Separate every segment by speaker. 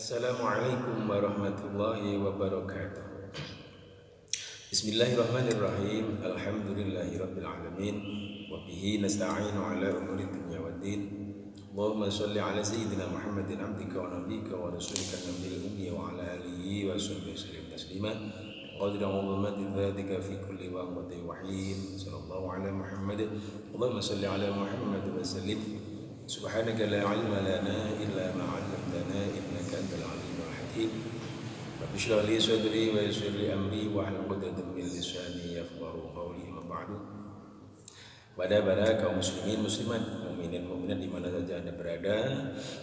Speaker 1: Assalamualaikum warahmatullahi wabarakatuh. Bismillahirrahmanirrahim. Alhamdulillahirabbil alamin wa bihi nasta'inu ala umuri dunya waddin. Allahumma shalli ala sayyidina Muhammadin abdika wa nabiyyika wa rasulika nabiyil ummi wa ala alihi wa sahbihi sallim taslima. Qadra hurmati dzatika fi kulli waqtin wa hin. Sallallahu ala Muhammad. Allahumma shalli ala Muhammad wa sallim. Subhanaka la ilma lana illa ma 'allamtana innaka antal alimul hakim. Rabbi shrah li sadri wa yassir li amri wa hlul 'uqdatam min lisani yafqahu qawli. Amma ba'du. Pada kaum muslimin muslimat, mukminin mukminat di mana saja Anda berada,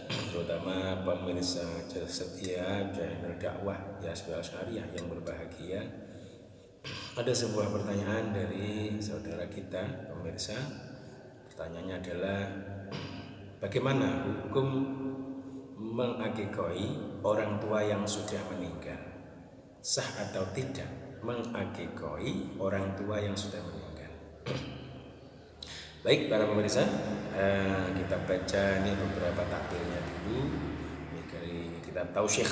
Speaker 1: terutama pemirsa setia channel dakwah Yasbal Syariah yang berbahagia. Ada sebuah pertanyaan dari saudara kita pemirsa. Pertanyaannya adalah, bagaimana hukum mengakikoi orang tua yang sudah meninggal? Sah atau tidak mengakikoi orang tua yang sudah meninggal? Baik para pemirsa, kita baca ini beberapa takbirnya dulu. Ini dari kitab Tausyikh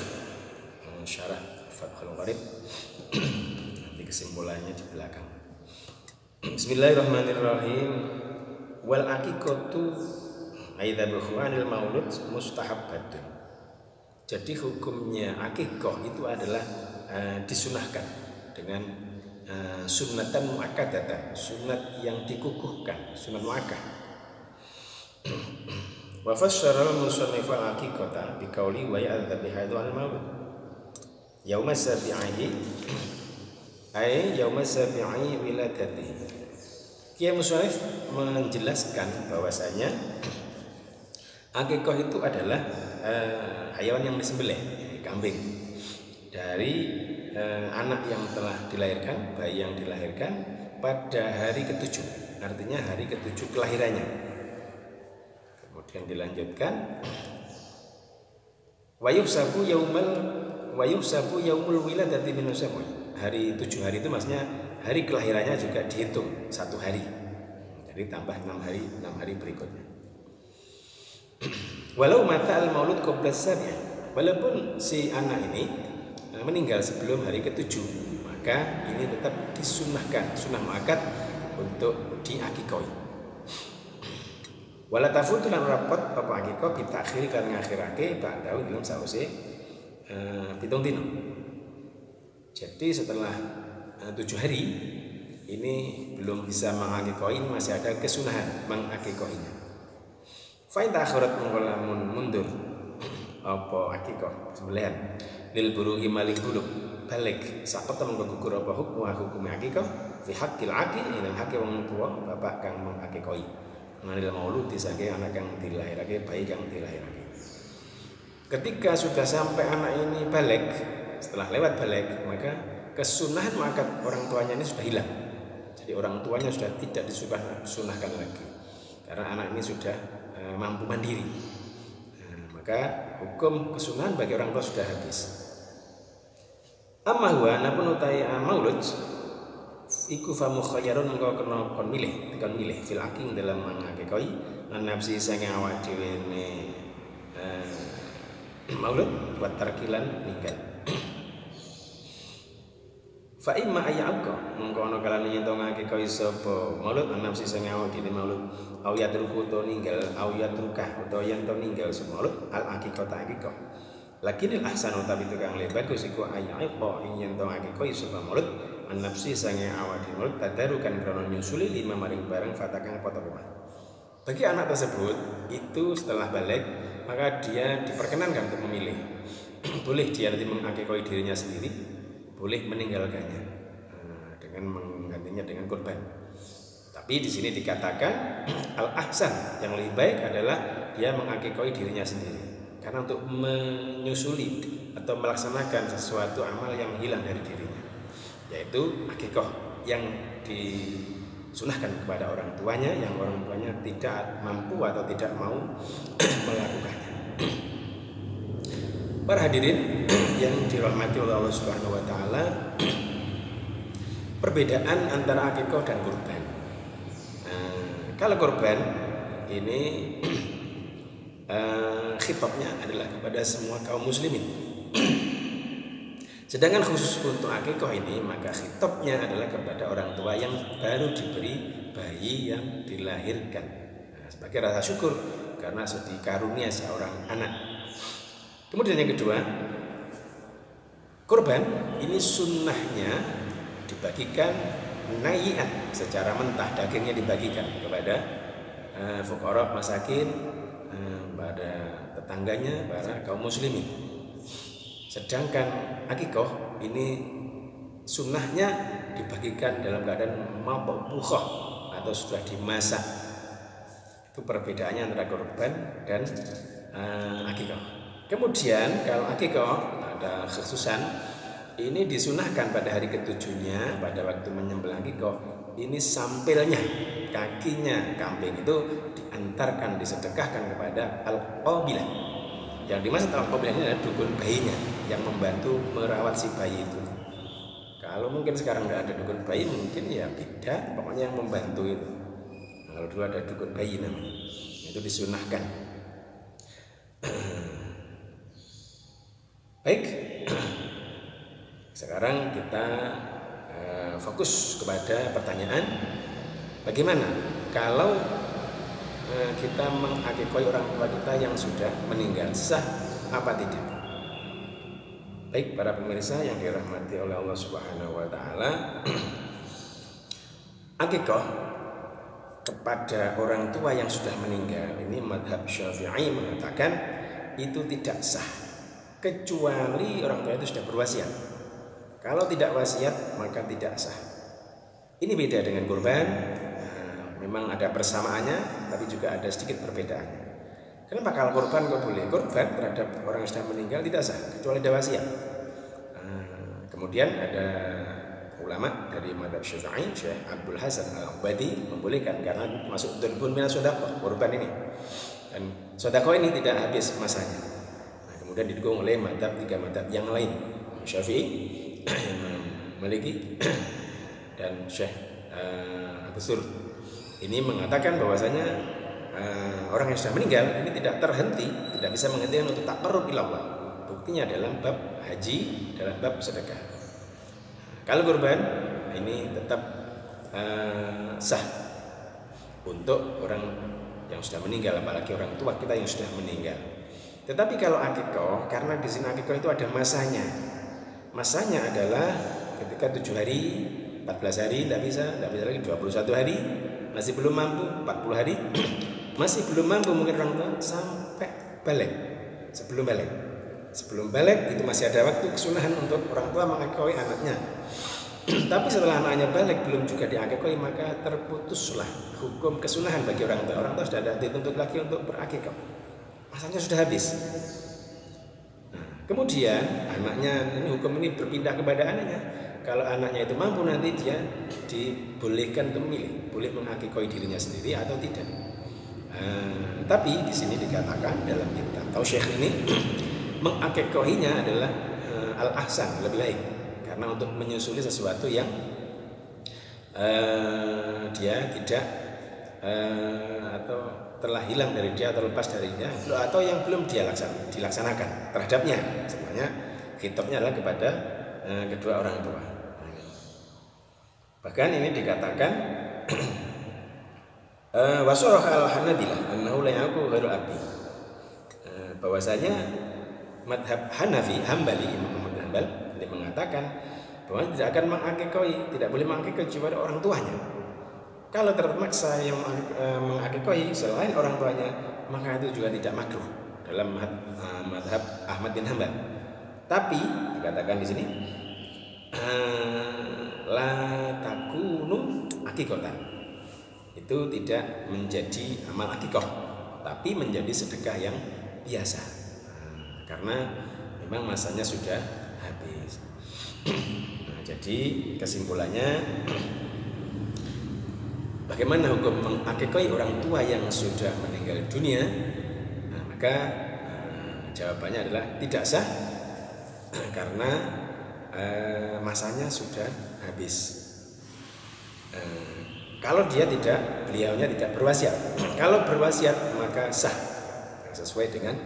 Speaker 1: Syarah Fathul Qarib. Nanti kesimpulannya di belakang. Bismillahirrahmanirrahim. Wal aqiqatu aidzabuhu anil maulud mustahabbatun. Jadi hukumnya akikoh itu adalah disunahkan dengan sunnatan muakkadatan, sunat yang dikukuhkan, sunat muakkad. Wa fassara al-musannif al-aqiqata bi qauli wa ya'dzabihu anil maulud yauma sabi'i ay yauma sabi'i wiladatihi. Kiai musannif menjelaskan bahwasanya akikoh itu adalah hayawan yang disembelih, kambing, dari anak yang telah dilahirkan, bayi yang dilahirkan pada hari ke-7, artinya hari ke-7 kelahirannya. Kemudian dilanjutkan wayuhsabu yaumul wiladati min usbu'i. Hari 7 hari itu maksudnya hari kelahirannya juga dihitung 1 hari. Jadi tambah 6 hari berikutnya. Walau mata al-maulud qabla as-sabi', walaupun si anak ini meninggal sebelum hari ke-7, maka ini tetap disunahkan, sunah muakkad untuk diakikoi. Wala tafutu lan rapot apa akikah ditakhiri kan ngakhirake ba'da dalam sause 7 dina. Jadi setelah 7 hari ini belum bisa mengakikoi, masih ada kesunahan mengakikoinya. Fa in ta'akhirat mengkolamun mundur apa akikah sembelihan lil buruhi malik buluk balik sakot temen gugur apa hukum akikah fi haqqil aqi ing hak wong tua bapak kang mengakikoi nganil maulud disake anak kang dilahirake, bayi kang dilahirake. Ketika sudah sampai anak ini balik, setelah lewat balik, maka kesunahan muakkad orang tuanya ini sudah hilang. Jadi orang tuanya sudah tidak disunahkan lagi karena anak ini sudah mampu mandiri. Maka hukum kesunahan bagi orang tua sudah habis. Amma huwa napun utai maulud iku fa mukhayyarun engko kena kon milih fil aqing dalam mangakekoi lan nafsi sange awak dhewe ne maulud buat tarkilan ninggal. Fa imma ayyaka mengko ana kalane yen to ngakekoi sapa maulud lan nafsi sange awak dhewe maulud au yatruku to ninggal au yatrukah utawa yen to ninggal sapa maulud al aqiqah ta aqiqah. Lakinil ahsanu tapi tukang le bagus iku ayyaiqa yen to akikoh sapa maulud an nafsi sange awake maulud tadarukan krono nyusuli 5 maring barang fatakang foto rumah. Bagi anak tersebut itu setelah balik maka dia diperkenankan untuk memilih. Boleh dia nanti mengakikoi dirinya sendiri, boleh meninggalkannya dengan menggantinya dengan kurban. Tapi di sini dikatakan al ahsan, yang lebih baik adalah dia mengakikoi dirinya sendiri. Karena untuk menyusuli atau melaksanakan sesuatu amal yang hilang dari dirinya, yaitu akikoh yang disunahkan kepada orang tuanya yang orang tuanya tidak mampu atau tidak mau melakukannya. Para hadirin yang dirahmati oleh Allah Subhanahu wa taala, perbedaan antara akikoh dan kurban. Kalau kurban ini khitabnya adalah kepada semua kaum muslimin. Sedangkan khusus untuk akikah ini, maka khitabnya adalah kepada orang tua yang baru diberi bayi yang dilahirkan, sebagai rasa syukur karena sudah dikarunia seorang anak. Kemudian yang kedua, kurban ini sunnahnya dibagikan nayian, secara mentah dagingnya dibagikan kepada fuqara masakin, pada tetangganya, para kaum muslimin. Sedangkan akikah ini sunnahnya dibagikan dalam keadaan mabbukhah atau sudah dimasak. Itu perbedaannya antara kurban dan akikah. Kemudian kalau akikah ada khususan, ini disunahkan pada hari ketujuhnya, pada waktu menyembelih akikah, ini sampilnya, kakinya kambing itu diantarkan, disedekahkan kepada al-qabilah. Yang dimaksud al-qabilah ini adalah dukun bayinya yang membantu merawat si bayi itu. Kalau mungkin sekarang nggak ada dukun bayi, mungkin ya beda, pokoknya yang membantu itu. Nah, kalau dulu ada dukun bayi namanya, itu disunahkan. Baik, sekarang kita fokus kepada pertanyaan, bagaimana kalau kita mengakikoi orang tua kita yang sudah meninggal, sah apa tidak? Baik para pemirsa yang dirahmati oleh Allah Subhanahu wa taala, akikah kepada orang tua yang sudah meninggal ini mazhab Syafi'i mengatakan itu tidak sah kecuali orang tua itu sudah berwasiat. Kalau tidak wasiat maka tidak sah. Ini beda dengan kurban. Memang ada persamaannya, tapi juga ada sedikit perbedaannya. Kenapa kalau kurban kok boleh? Kurban terhadap orang yang sudah meninggal tidak sah kecuali ada wasiat. Kemudian ada ulama dari mazhab Syafi'i, Syekh Abdul Hasan Al-Ubadi membolehkan karena masuk turbun minas sedekah kurban ini. Dan sedekah ini tidak habis masanya. Kemudian didukung oleh tiga mazhab yang lain, Syafi'i, Imam Maliki, dan Syekh Abu Sur. Ini mengatakan bahwasanya orang yang sudah meninggal ini tidak terhenti, tidak bisa menghentikan untuk taqarrub ila Allah. Buktinya dalam bab haji, dalam bab sedekah. Kalau kurban ini tetap sah untuk orang yang sudah meninggal, apalagi orang tua kita yang sudah meninggal. Tetapi kalau akikah, karena di sini akikah itu ada masanya. Masanya adalah ketika 7 hari, 14 hari tidak bisa lagi 21 hari. Masih belum mampu 40 hari, masih belum mampu mungkin orang tua sampai balik. Sebelum balik itu masih ada waktu kesunahan untuk orang tua mengakikoi anaknya. Tapi setelah anaknya balik belum juga diakikoi, maka terputuslah hukum kesunahan bagi orang tua. Orang tua sudah tidak dituntut lagi untuk berakikah, masanya sudah habis. Kemudian anaknya, ini hukum ini berpindah kepada anaknya. Kalau anaknya itu mampu, nanti dia dibolehkan untuk memilih, boleh mengakikoi dirinya sendiri atau tidak. Tapi di sini dikatakan dalam kitab Tausyekh ini mengakikohinya adalah al-ahsan, lebih baik, karena untuk menyusuli sesuatu yang dia tidak atau telah hilang dari dia atau lepas dari dia, atau yang belum dia dilaksanakan terhadapnya. Sebenarnya khitabnya adalah kepada kedua orang tua. Bahkan ini dikatakan wasarah al-Hanabilah annahu la yaqu ghairul abi, bahwasanya madhab Hambali, Imam Ahmad bin Hanbal, dia mengatakan bahwa tidak akan mengakikoi, tidak boleh mengakikoi kecuali orang tuanya. Kalau terpaksa yang mengakikoi selain orang tuanya, maka itu juga tidak makruh dalam madhab Ahmad bin Hanbal. Tapi dikatakan di sini la takunu akikatan, itu tidak menjadi amal akikah, tapi menjadi sedekah yang biasa, karena memang masanya sudah habis. Jadi kesimpulannya, bagaimana hukum mengakikoi orang tua yang sudah meninggal dunia? Maka jawabannya adalah tidak sah, karena masanya sudah habis. Kalau beliaunya tidak berwasiat. Kalau berwasiat maka sah. sesuai dengan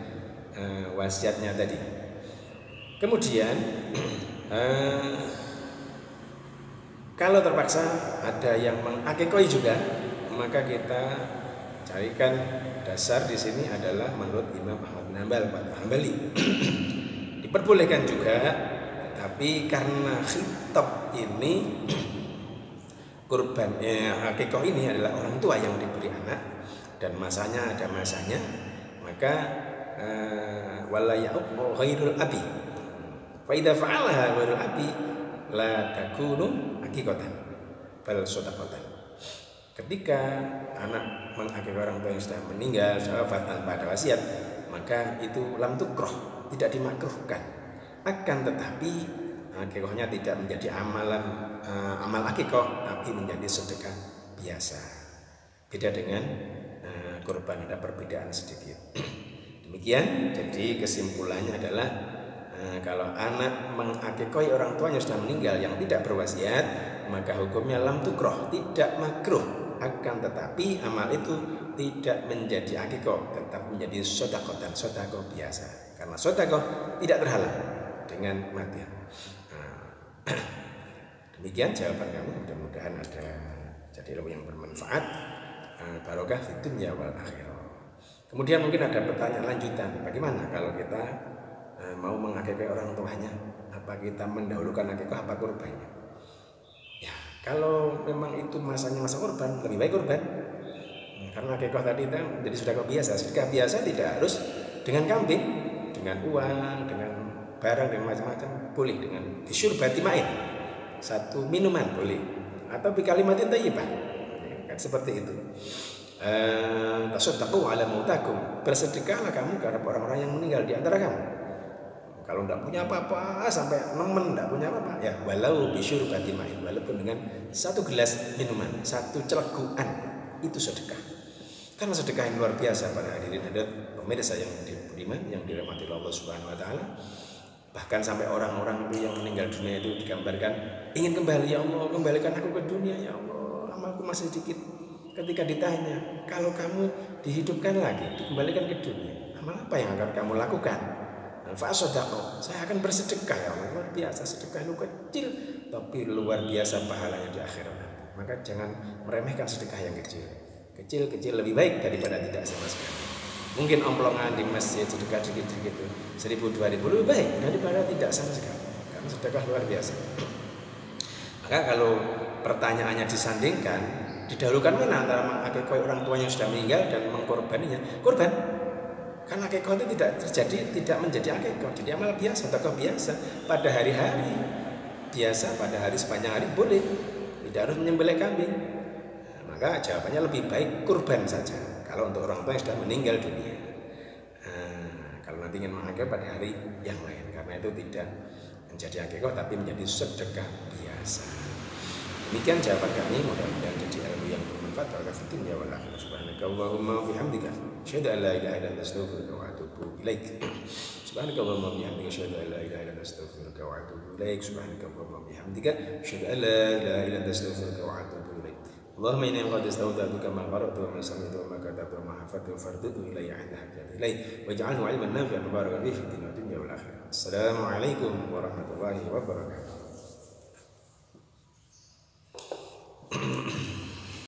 Speaker 1: wasiatnya tadi. Kemudian kalau terpaksa ada yang mengakikoi juga, maka kita carikan dasar di sini adalah menurut Imam Ahmad bin Hambali. Diperbolehkan juga, tapi karena khitab ini kurban akikah ini adalah orang tua yang diberi anak dan masanya ada masanya, maka wala ya'uq ghairul abi. Fa idza fa'alaha ghairul abi la takunu akikatan bal shadaqatan. Ketika anak mengakikah orang tua yang sudah meninggal, wafat tanpa ada wasiat, maka itu lam tukroh, tidak dimakruhkan. Akan tetapi akikahnya tidak menjadi amal akikah, tapi menjadi sedekah biasa. Beda dengan kurban, ada perbedaan sedikit. Demikian, jadi kesimpulannya adalah kalau anak mengakikoi orang tuanya sudah meninggal yang tidak berwasiat, maka hukumnya lam tukroh, tidak makruh. Akan tetapi amal itu tidak menjadi akikah, tetap menjadi sodakoh biasa. Karena sodakoh tidak terhalang dengan kematian. Demikian jawaban kamu, mudah-mudahan ada jadi ilmu yang bermanfaat, barokah fid dunya wal akhirah. Kemudian mungkin ada pertanyaan lanjutan, bagaimana kalau kita mau mengakikah orang tuanya, apa kita mendahulukan akikah apa kurbannya? Ya, kalau memang itu masanya masa kurban, lebih baik kurban. Karena akikah tadi itu jadi sedekah biasa. Sedekah biasa tidak harus dengan kambing, dengan uang, dengan barang dan macam-macam, boleh dengan bisyurbati ma'in, satu minuman boleh, atau bikalimatin thayyibah, kan seperti itu. Tasaddaqu ala mautakum, bersedekahlah kamu kepada orang-orang yang meninggal di antara kamu. Kalau tidak punya apa-apa, sampai nemen tidak punya apa-apa, ya walau bisyurbati ma'in, walaupun dengan satu gelas minuman, satu celegukan, itu sedekah. Karena sedekah yang luar biasa pada hadirin hadirat pemirsa yang budiman, yang dirahmati Allah Subhanahu wa taala. Bahkan sampai orang-orang itu yang meninggal dunia itu digambarkan ingin kembali, ya Allah, kembalikan aku ke dunia, ya Allah, amalku masih sedikit. Ketika ditanya, kalau kamu dihidupkan lagi, dikembalikan ke dunia, amal apa yang akan kamu lakukan? Fa'asodaqo, saya akan bersedekah, ya Allah. Luar biasa, sedekah itu kecil tapi luar biasa pahalanya di akhirat. Maka jangan meremehkan sedekah yang kecil. Kecil-kecil lebih baik daripada tidak sama sekali. Mungkin omplonan di masjid sedekah dikit-dikit itu 1.000-2.000 lebih baik daripada tidak sama sekali, karena sedekah luar biasa. Maka kalau pertanyaannya disandingkan, didahulukan mana antara mengakikah orang tuanya yang sudah meninggal dan mengkorbaninya? Korban. Karena akikah itu tidak terjadi, tidak menjadi akikah, jadi amal biasa, sedekah biasa pada hari-hari biasa, pada hari sepanjang hari boleh, tidak harus menyembelih kambing. Maka jawabannya lebih baik kurban saja kalau untuk orang tua yang sudah meninggal dunia. Kalau nanti ingin mengakikah pada hari yang lain, karena itu tidak menjadi akikah tapi menjadi sedekah biasa. Demikian jawaban kami, mudah-mudahan jadi ilmu yang bermanfaat. Barakah fid dunya wal akhirah. Subhanakallahumma wa bihamdika, asyhadu an la ilaha illa anta, astaghfiruka wa atubu ilaik. Subhanakallahumma wa bihamdika, asyhadu an la ilaha illa anta, astaghfiruka wa atubu ilaik. Subhanakallahumma wa bihamdika, asyhadu an la ilaha illa anta, astaghfiruka wa atubu ilaik. Allahumma inni qad istawda'tuka ma qara'tu wa ma sami'tu wa ma katabtu wa ma hafadtu farduhu ilayya 'inda hajati ilayk waj'alhu 'ilman nafi'an mubarakan fihi fid dunya wal akhirah. Assalamu alaikum warahmatullahi wabarakatuh.